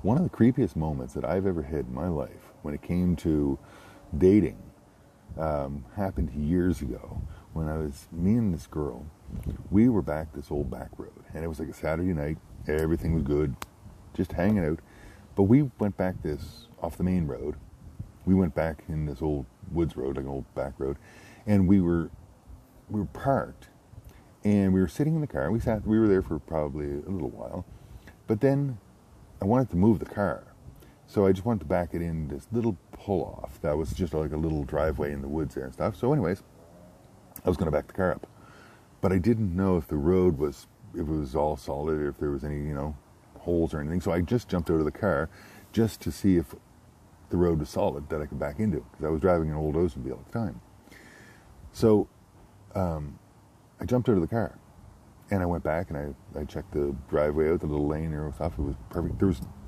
One of the creepiest moments that I've ever had in my life when it came to dating happened years ago when me and this girl, we were back this old back road, and it was like a Saturday night. Everything was good, just hanging out. But we went back off the main road. We went back in this old woods road, like an old back road, and we were parked, and we were sitting in the car. We were there for probably a little while, but then I wanted to move the car. So I just wanted to back it in this little pull-off that was just like a little driveway in the woods there and stuff. So anyways, I was going to back the car up. But I didn't know if the road was all solid or if there was any, holes or anything. So I just jumped out of the car just to see if the road was solid that I could back into, because I was driving an old Oldsmobile at the time. So I jumped out of the car. And I went back and I checked the driveway out, the little lane there and stuff. It was perfect.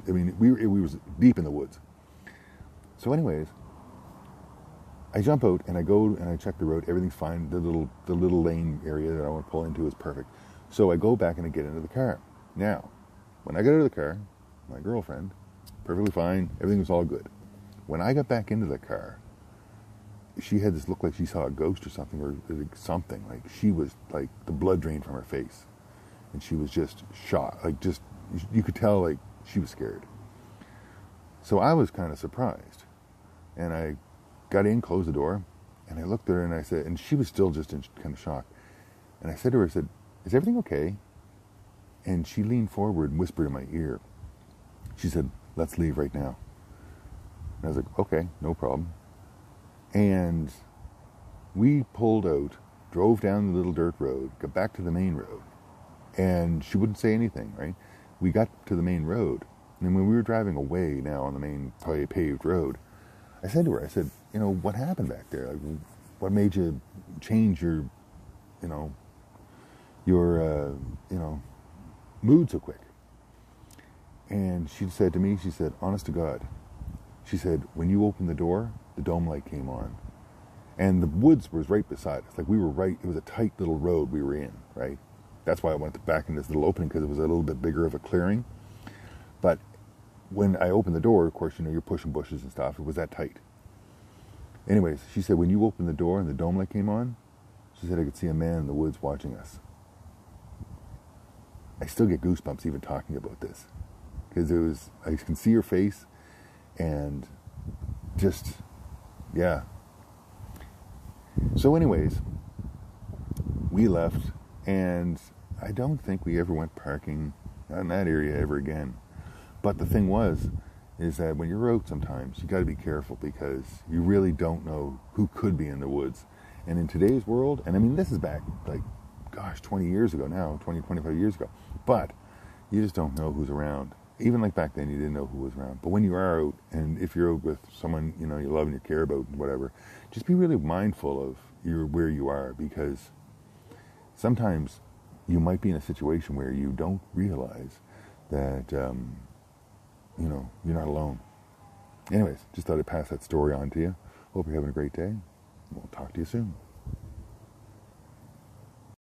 We was deep in the woods. So anyways, I jump out and I go and I check the road. Everything's fine. The little lane area that I want to pull into is perfect. So I go back and I get into the car. Now, when I got out of the car, my girlfriend, perfectly fine. Everything was all good. When I got back into the car, she had this look like she saw a ghost or something, like she was like the blood drained from her face, and she was just shocked, you could tell like she was scared. So I was kind of surprised, and I got in, closed the door, and I looked at her and I said, and she was still just in kind of shock, and I said to her, I said, "Is everything okay?" And she leaned forward and whispered in my ear. She said, "Let's leave right now." And I was like, "Okay, no problem." And we pulled out, drove down the little dirt road, got back to the main road, and she wouldn't say anything, right? We got to the main road, and when we were driving away now on the main paved road, I said to her, I said, "What happened back there? Like, what made you change your mood so quick?" And she said to me, she said, "Honest to God," she said, "when you opened the door, the dome light came on. And the woods was right beside us. Like, we were right, it was a tight little road we were in, right? That's why I went back in this little opening, because it was a little bit bigger of a clearing. But when I opened the door, of course, you're pushing bushes and stuff. It was that tight. Anyways, she said, when you opened the door and the dome light came on, she said, I could see a man in the woods watching us." I still get goosebumps even talking about this, because I can see her face, and just, yeah. So anyways, we left, and I don't think we ever went parking in that area ever again. But the thing is that when you're out sometimes, you got to be careful, because you really don't know who could be in the woods. And in today's world, and I mean, this is back, 20 years ago now, 20, 25 years ago, but you just don't know who's around. Even like back then, you didn't know who was around. But when you are out, and if you're out with someone, you love and you care about and whatever, just be really mindful of where you are, because sometimes you might be in a situation where you don't realize that, you're not alone. Anyways, just thought I'd pass that story on to you. Hope you're having a great day. We'll talk to you soon.